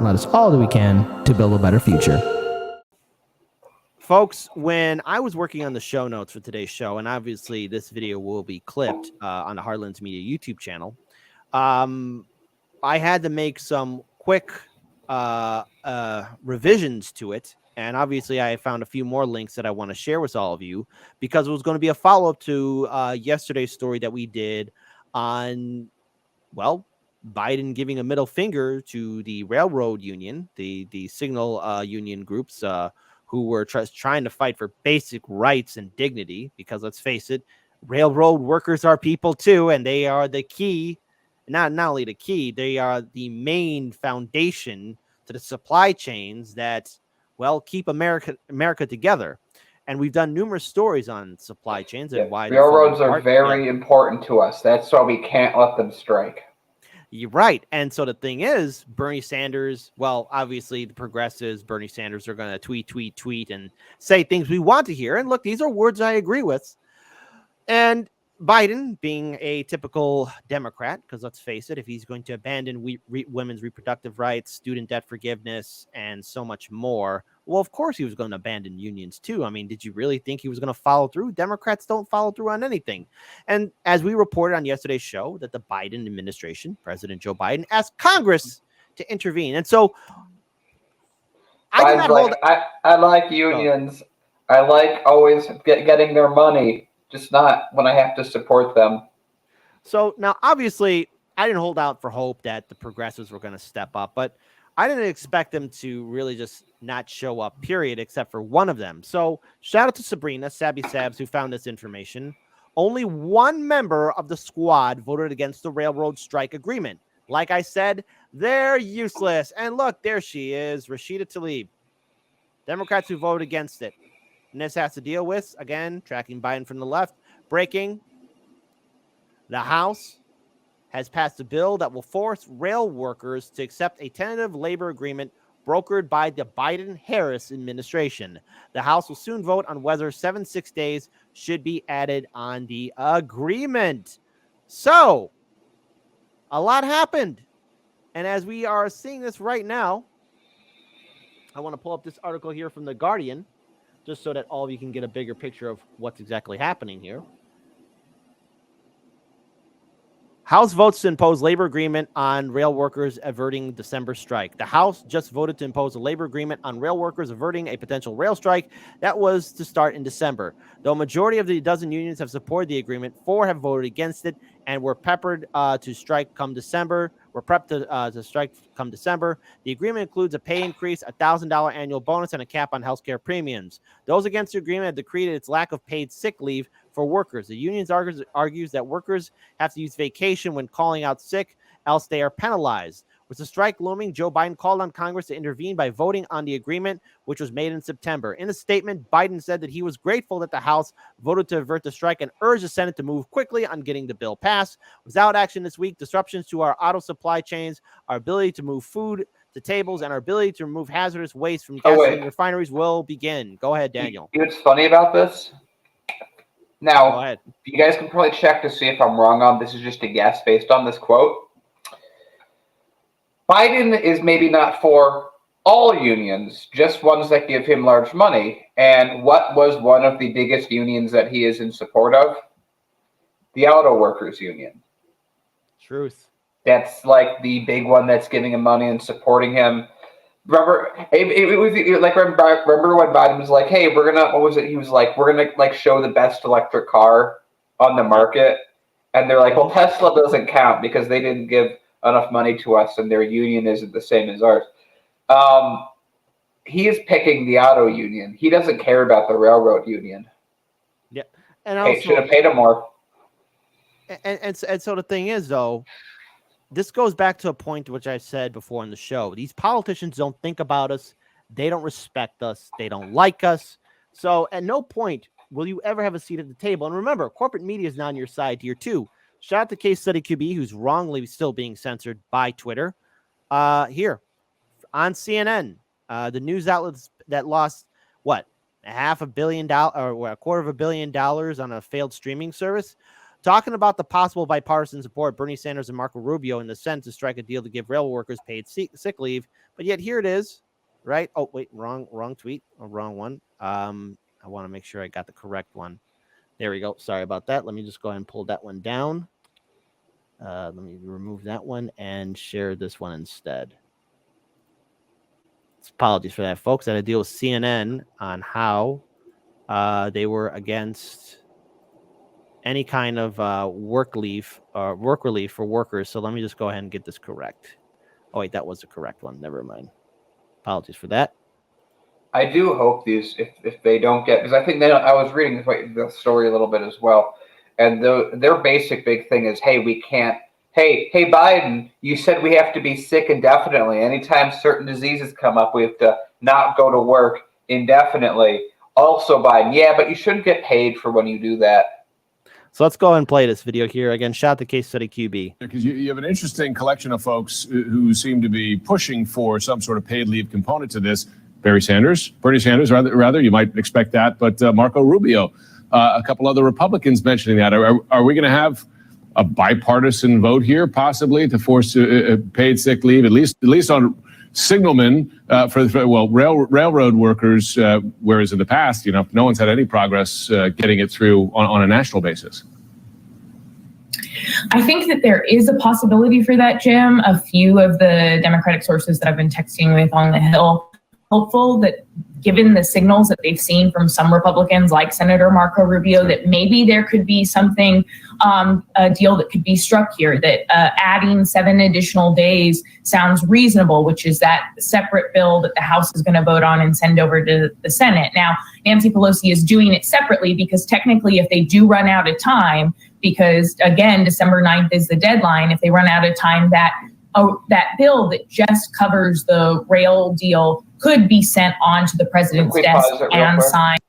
and let us all do we can to build a better future. Folks, when I was working on the show notes for today's show, and obviously this video will be clipped on the Heartlands Media YouTube channel, I had to make some quick revisions to it. And obviously I found a few more links that I want to share with all of you, because it was going to be a follow-up to yesterday's story that we did on, well, Biden giving a middle finger to the railroad union, the signal union groups who were trying to fight for basic rights and dignity, because let's face it, railroad workers are people too, and they are the key. Not only the key, they are the main foundation to the supply chains that, well, keep America together. And we've done numerous stories on supply chains and why railroads are very important to us. That's why we can't let them strike. You're right. And so the thing is, Bernie Sanders, well, obviously the progressives, Bernie Sanders, are going to tweet and say things we want to hear. And look, these are words I agree with. And Biden, being a typical Democrat, because let's face it, if he's going to abandon women's reproductive rights, student debt forgiveness, and so much more, well, of course he was going to abandon unions too. I mean, did you really think he was going to follow through? Democrats don't follow through on anything. And as we reported on yesterday's show, that the Biden administration, President Joe Biden, asked Congress to intervene. And so I like unions. I like always getting their money. Just not when I have to support them. So now, obviously, I didn't hold out for hope that the progressives were going to step up, but I didn't expect them to really just not show up, period, except for one of them. So shout out to Sabrina, Sabby Sabs, who found this information. Only one member of the squad voted against the railroad strike agreement. Like I said, they're useless. And look, there she is, Rashida Tlaib. Democrats who voted against it. And this has to deal with, again, tracking Biden from the left, breaking. The House has passed a bill that will force rail workers to accept a tentative labor agreement brokered by the Biden-Harris administration. The House will soon vote on whether 76 days should be added on the agreement. So, a lot happened. And as we are seeing this right now, I want to pull up this article here from The Guardian, just so that all of you can get a bigger picture of what's exactly happening here. House votes to impose labor agreement on rail workers averting December strike. The House just voted to impose a labor agreement on rail workers averting a potential rail strike that was to start in December. Though a majority of the dozen unions have supported the agreement, 4 have voted against it and were peppered to strike come December. We're prepped to strike come December. The agreement includes a pay increase, a $1,000 annual bonus, and a cap on healthcare premiums. Those against the agreement have decreed its lack of paid sick leave for workers. The unions argues that workers have to use vacation when calling out sick, else they are penalized. With the strike looming, Joe Biden called on Congress to intervene by voting on the agreement, which was made in September. In a statement, Biden said that he was grateful that the House voted to avert the strike and urged the Senate to move quickly on getting the bill passed. Without action this week, disruptions to our auto supply chains, our ability to move food to tables, and our ability to remove hazardous waste from gasoline refineries will begin. Go ahead, Daniel. You know what's funny about this? Now, you guys can probably check to see if I'm wrong on this. Is just a guess based on this quote. Biden is maybe not for all unions, just ones that give him large money. And what was one of the biggest unions that he is in support of? The auto workers union. Truth. That's like the big one that's giving him money and supporting him. Remember, it was like, remember when Biden was like, hey, we're gonna, what was it? He was like, we're gonna like show the best electric car on the market. And they're like, well, Tesla doesn't count because they didn't give enough money to us and their union isn't the same as ours. He is picking the auto union. He doesn't care about the railroad union. Yeah. And also, should have paid him more. And so the thing is, though, this goes back to a point which I said before in the show. These politicians don't think about us. They don't respect us. They don't like us. So at no point will you ever have a seat at the table. And remember, corporate media is not on your side here, too. Shout out to Case Study QB, who's wrongly still being censored by Twitter. Here on CNN, the news outlets that lost, what, $500 million or $250 million on a failed streaming service. talking about the possible bipartisan support, Bernie Sanders and Marco Rubio in the Senate to strike a deal to give rail workers paid sick leave. But yet here it is, right? Oh, wait, wrong tweet, or wrong one. I want to make sure I got the correct one. There we go. Sorry about that. Let me just go ahead and pull that one down. Let me remove that one and share this one instead. Apologies for that, folks. I had to deal with CNN on how they were against any kind of work relief for workers. So let me just go ahead and get this correct. Oh, wait, that was the correct one. Never mind. Apologies for that. I do hope these, if they don't get, because I think I was reading the story a little bit as well, and their basic big thing is, hey, we can't. Hey, Biden, you said we have to be sick indefinitely. Anytime certain diseases come up, we have to not go to work indefinitely. Also, Biden, yeah, but you shouldn't get paid for when you do that. So let's go ahead and play this video here. Again, shout out to Case Study QB. Because you have an interesting collection of folks who seem to be pushing for some sort of paid leave component to this. Bernie Sanders, rather, you might expect that, but Marco Rubio, a couple other Republicans mentioning that. Are we going to have a bipartisan vote here, possibly, to force paid sick leave, at least on signalmen railroad workers, whereas in the past, no one's had any progress getting it through on a national basis? I think that there is a possibility for that, Jim. A few of the Democratic sources that I've been texting with on the Hill, hopeful that given the signals that they've seen from some Republicans like Senator Marco Rubio, that maybe there could be something, a deal that could be struck here, that adding 7 additional days sounds reasonable, which is that separate bill that the House is going to vote on and send over to the Senate. Now, Nancy Pelosi is doing it separately because technically if they do run out of time, because again, December 9th is the deadline, if they run out of time, that bill that just covers the rail deal could be sent on to the president's desk and signed.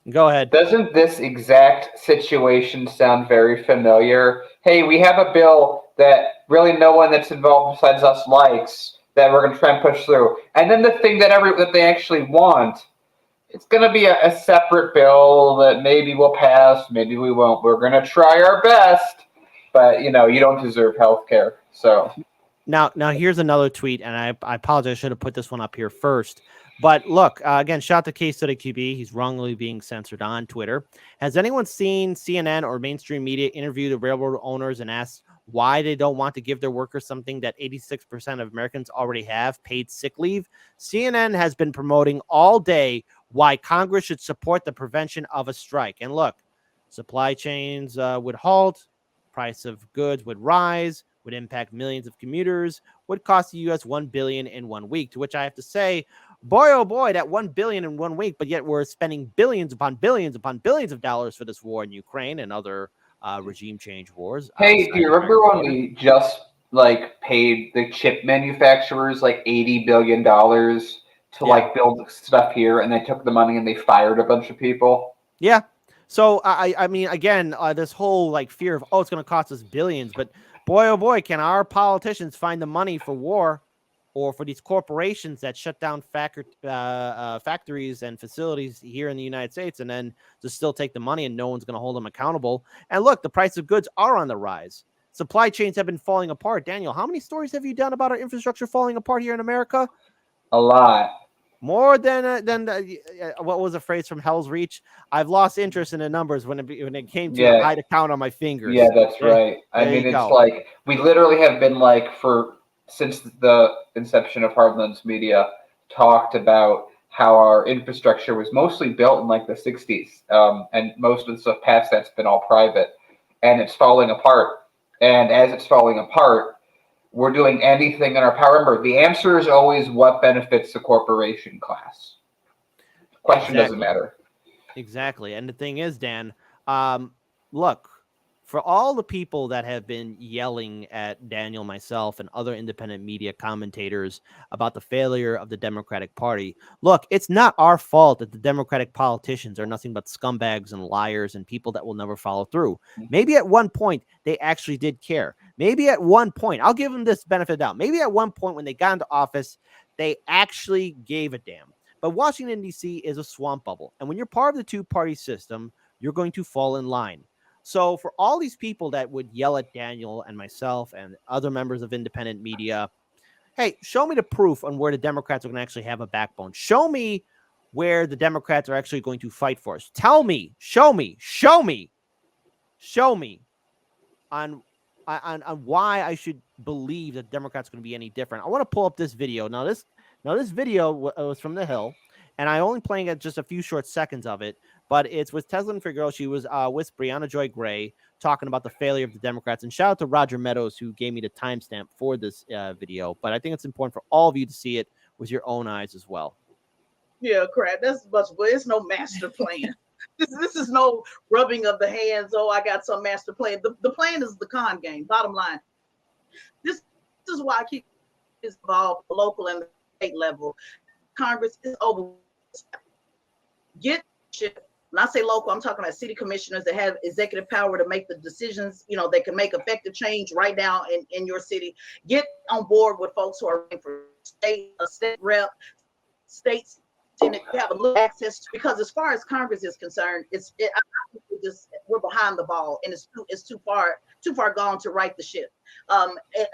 Go ahead. Doesn't this exact situation sound very familiar? Hey, we have a bill that really no one that's involved besides us likes that we're going to try and push through. And then the thing that they actually want, it's going to be a separate bill that maybe we'll pass, maybe we won't. We're going to try our best, but, you don't deserve health care. So... Now here's another tweet, and I apologize. I should have put this one up here first. But look, again, shout out to Case Study QB. He's wrongly being censored on Twitter. Has anyone seen CNN or mainstream media interview the railroad owners and asked why they don't want to give their workers something that 86% of Americans already have, paid sick leave? CNN has been promoting all day why Congress should support the prevention of a strike. And look, supply chains would halt, price of goods would rise, would impact millions of commuters, would cost the U.S. $1 billion in 1 week, to which I have to say, boy, oh boy, that $1 billion in 1 week, but yet we're spending billions upon billions upon billions of dollars for this war in Ukraine and other regime change wars. Hey, do you remember when we just paid the chip manufacturers $80 billion to build stuff here, and they took the money and they fired a bunch of people? Yeah. So I mean, again, this whole fear of, it's going to cost us billions, but boy, oh boy, can our politicians find the money for war or for these corporations that shut down factories and facilities here in the United States and then just still take the money and no one's going to hold them accountable. And look, the price of goods are on the rise. Supply chains have been falling apart. Daniel, how many stories have you done about our infrastructure falling apart here in America? A lot. More than what was the phrase from Hell's Reach? I've lost interest in the numbers when it came to I had to count on my fingers. Yeah, that's right. I mean, it's we literally have been since the inception of Hardlands Media, talked about how our infrastructure was mostly built in the 60s, and most of the stuff past that's been all private, and it's falling apart. And as it's falling apart, we're doing anything in our power. Remember, the answer is always what benefits the corporation class. Question doesn't matter. Exactly. And the thing is, Dan, look, for all the people that have been yelling at Daniel, myself, and other independent media commentators about the failure of the Democratic Party, look, it's not our fault that the Democratic politicians are nothing but scumbags and liars and people that will never follow through. Maybe at one point they actually did care. Maybe at one point, I'll give them this benefit of the doubt. Maybe at one point when they got into office, they actually gave a damn. But Washington, D.C. is a swamp bubble. And when you're part of the two-party system, you're going to fall in line. So for all these people that would yell at Daniel and myself and other members of independent media, hey, show me the proof on where the Democrats are going to actually have a backbone. Show me where the Democrats are actually going to fight for us. Tell me, show me on why I should believe that Democrats are going to be any different. I want to pull up this video. Now this video was from The Hill, and I only playing it just a few short seconds of it, but it's with Teslin Figueroa. She was with Brianna Joy Gray talking about the failure of the Democrats. And shout out to Roger Meadows, who gave me the timestamp for this video. But I think it's important for all of you to see it with your own eyes as well. Yeah, crap. That's much, but it's no master plan. This is no rubbing of the hands. Oh, I got some master plan. The plan is the con game. Bottom line. This is why I keep involved at the local and the state level. Congress is over. Get shit. When I say local, I'm talking about city commissioners that have executive power to make the decisions. You know, they can make effective change right now in your city. Get on board with folks who are running for state rep, states. Senate, you have a little access to, because as far as Congress is concerned, we're behind the ball, and it's too far gone to right the ship.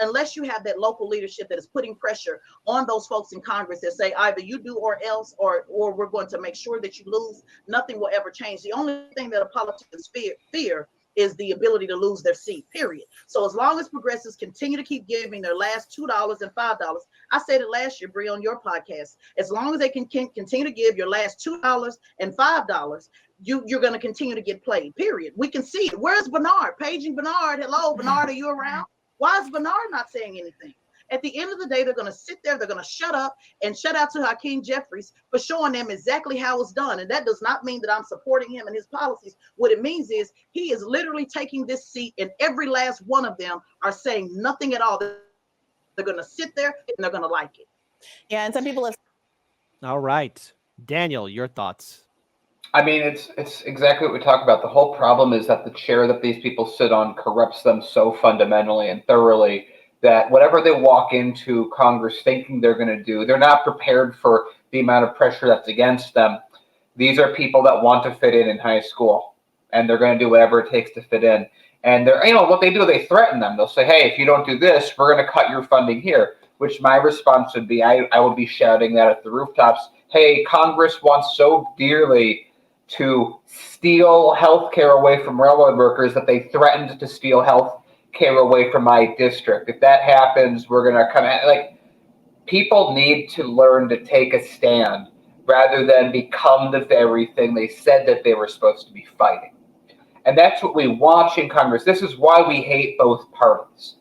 Unless you have that local leadership that is putting pressure on those folks in Congress that say either you do or else, or we're going to make sure that you lose, nothing will ever change. The only thing that a politicians fear is the ability to lose their seat, period. So as long as progressives continue to keep giving their last $2 and $5, I said it last year, Bree, on your podcast, as long as they can continue to give your last $2 and $5, you're going to continue to get played, period. We can see it. Where's Bernard? Paging Bernard. Hello, Bernard, are you around? Why is Bernard not saying anything? At the end of the day, they're going to sit there, they're going to shut up and shut out to Hakeem Jeffries for showing them exactly how it's done. And that does not mean that I'm supporting him and his policies. What it means is he is literally taking this seat, and every last one of them are saying nothing at all. They're going to sit there and they're going to like it. Yeah, and some people have. All right. Daniel, your thoughts. I mean, it's exactly what we talk about. The whole problem is that the chair that these people sit on corrupts them so fundamentally and thoroughly that whatever they walk into Congress thinking they're going to do, they're not prepared for the amount of pressure that's against them. These are people that want to fit in high school, and they're going to do whatever it takes to fit in. And they're, what they do, they threaten them. They'll say, hey, if you don't do this, we're going to cut your funding here, which my response would be, I would be shouting that at the rooftops. Hey, Congress wants so dearly to steal health care away from railroad workers that they threatened to steal health care away from my district. If that happens, we're going to come at, people need to learn to take a stand rather than become the very thing they said that they were supposed to be fighting. And that's what we watch in Congress. This is why we hate both parties.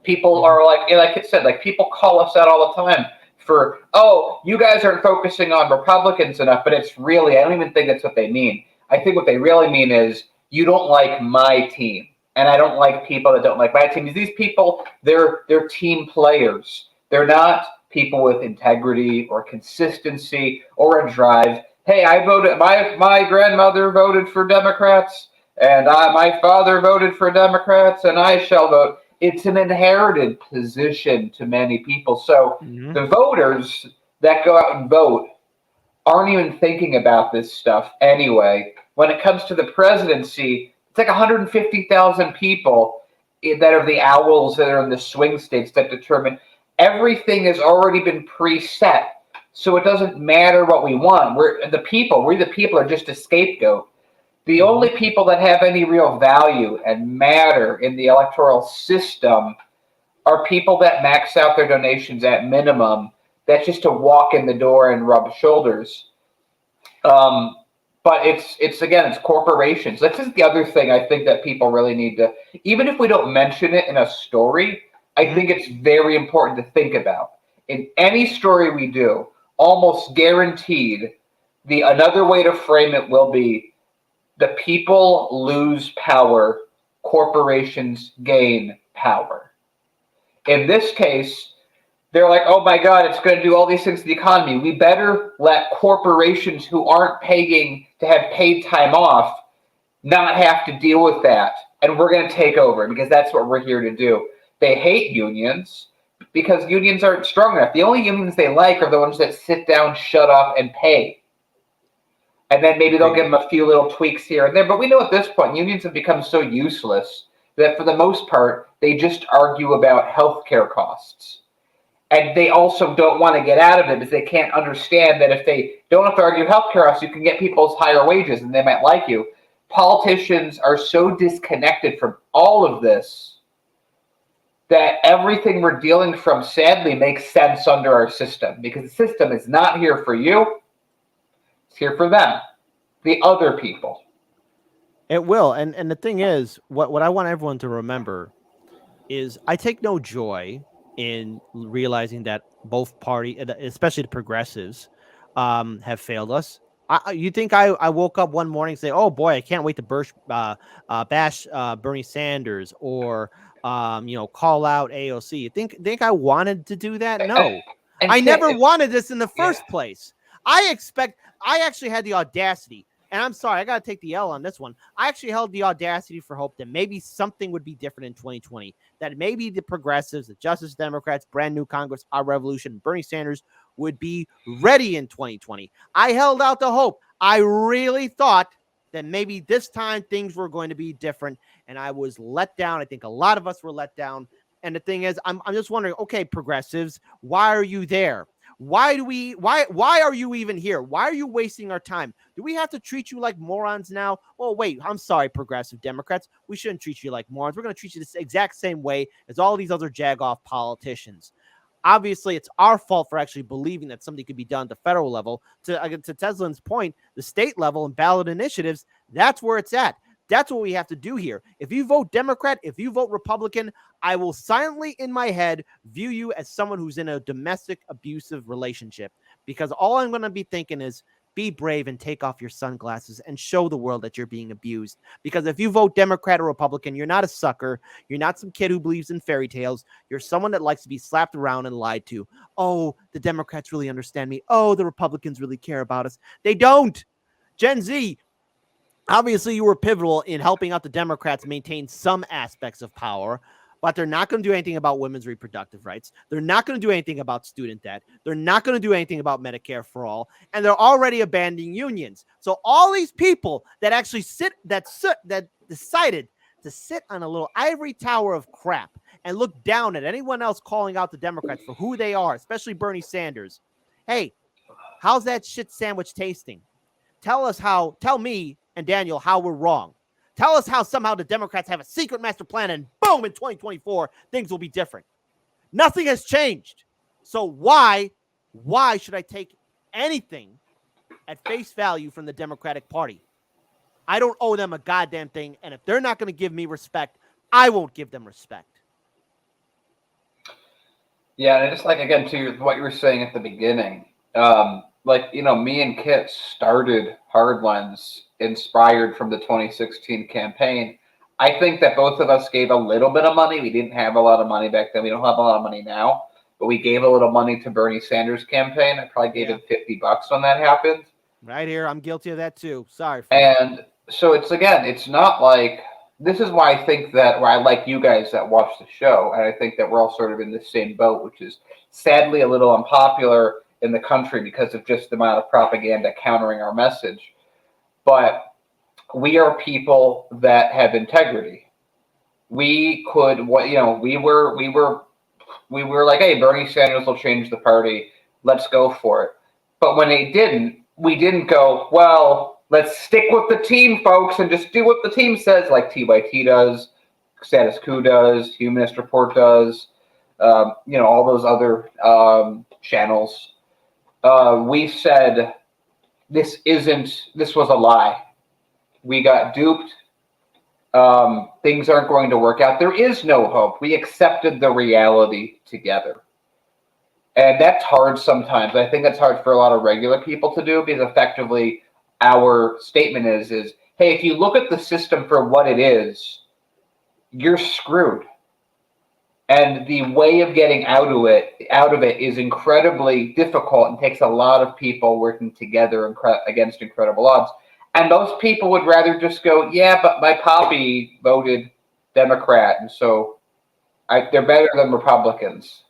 People are like it said, people call us out all the time for, oh, you guys aren't focusing on Republicans enough, but it's really, I don't even think that's what they mean. I think what they really mean is, you don't like my team. And I don't like people that don't like my team. These people, they're team players. They're not people with integrity or consistency or a drive. Hey, I voted. My grandmother voted for Democrats, and my father voted for Democrats, and I shall vote. It's an inherited position to many people. So the voters that go out and vote aren't even thinking about this stuff anyway. When it comes to the presidency, it's like 150,000 people that are the owls that are in the swing states that determine everything has already been preset. So it doesn't matter what we want. We the people are just a scapegoat. The only people that have any real value and matter in the electoral system are people that max out their donations at minimum. That's just to walk in the door and rub shoulders. But it's corporations. This is the other thing I think that people really need to, even if we don't mention it in a story, I think it's very important to think about. In any story we do, almost guaranteed, another way to frame it will be, the people lose power, corporations gain power. In this case, they're like, oh my God, it's going to do all these things to the economy. We better let corporations who aren't paying to have paid time off not have to deal with that. And we're going to take over because that's what we're here to do. They hate unions because unions aren't strong enough. The only unions they like are the ones that sit down, shut up, and pay. And then maybe they'll give them a few little tweaks here and there. But we know at this point, unions have become so useless that for the most part, they just argue about healthcare costs. And they also don't want to get out of it because they can't understand that if they don't have to argue healthcare costs, you can get people's higher wages and they might like you. Politicians are so disconnected from all of this that everything we're dealing from sadly makes sense under our system, because the system is not here for you. It's here for them, the other people. It will. And the thing is, what I want everyone to remember is I take no joy in realizing that both parties, especially the progressives, have failed us. You think I woke up one morning and say, oh boy, I can't wait to bash Bernie Sanders or call out AOC. You think I wanted to do that? No. I never wanted this in the first place. I actually had the audacity, and I'm sorry, I got to take the L on this one. I actually held the audacity for hope that maybe something would be different in 2020, that maybe the progressives, the Justice Democrats, brand new Congress, our revolution, Bernie Sanders would be ready in 2020. I held out the hope. I really thought that maybe this time things were going to be different, and I was let down. I think a lot of us were let down. And the thing is, I'm just wondering, okay, progressives, why are you there? Why are you even here? Why are you wasting our time? Do we have to treat you like morons now? Well, wait, I'm sorry, progressive Democrats. We shouldn't treat you like morons. We're going to treat you the exact same way as all these other jagoff politicians. Obviously, it's our fault for actually believing that something could be done at the federal level. To Teslin's point, the state level and ballot initiatives, that's where it's at. That's what we have to do here. If you vote Democrat, if you vote Republican, I will silently in my head view you as someone who's in a domestic abusive relationship, because all I'm going to be thinking is be brave and take off your sunglasses and show the world that you're being abused. Because if you vote Democrat or Republican, you're not a sucker. You're not some kid who believes in fairy tales. You're someone that likes to be slapped around and lied to. Oh, the Democrats really understand me. Oh, the Republicans really care about us. They don't. Gen Z, obviously, you were pivotal in helping out the Democrats maintain some aspects of power, but they're not going to do anything about women's reproductive rights. They're not going to do anything about student debt. They're not going to do anything about Medicare for all, and they're already abandoning unions. So all these people that actually that decided to sit on a little ivory tower of crap and look down at anyone else calling out the Democrats for who they are, especially Bernie Sanders. Hey, how's that shit sandwich tasting? Tell me and Daniel how we're wrong. Tell us how somehow the Democrats have a secret master plan and boom, in 2024, things will be different. Nothing has changed. So why should I take anything at face value from the Democratic Party? I don't owe them a goddamn thing. And if they're not going to give me respect, I won't give them respect. Yeah, and just like, again, to what you were saying at the beginning, me and Kit started Hardlines inspired from the 2016 campaign. I think that both of us gave a little bit of money. We didn't have a lot of money back then. We don't have a lot of money now, but we gave a little money to Bernie Sanders' campaign. I probably gave him $50 when that happened. Right here. I'm guilty of that too. Sorry. And so it's not like, this is why I think that, why I like you guys that watch the show. And I think that we're all sort of in the same boat, which is sadly a little unpopular in the country because of just the amount of propaganda countering our message. But we are people that have integrity. We could, we were like, hey, Bernie Sanders will change the party. Let's go for it. But when they didn't, we didn't go, well, let's stick with the team, folks, and just do what the team says, like TYT does, Status Quo does, Humanist Report does, all those other channels. We said, this was a lie. We got duped. Things aren't going to work out. There is no hope. We accepted the reality together. And that's hard sometimes. I think that's hard for a lot of regular people to do, because effectively our statement is, hey, if you look at the system for what it is, you're screwed. And the way of getting out of it is incredibly difficult and takes a lot of people working together against incredible odds. And most people would rather just go, yeah, but my poppy voted Democrat, and so they're better than Republicans.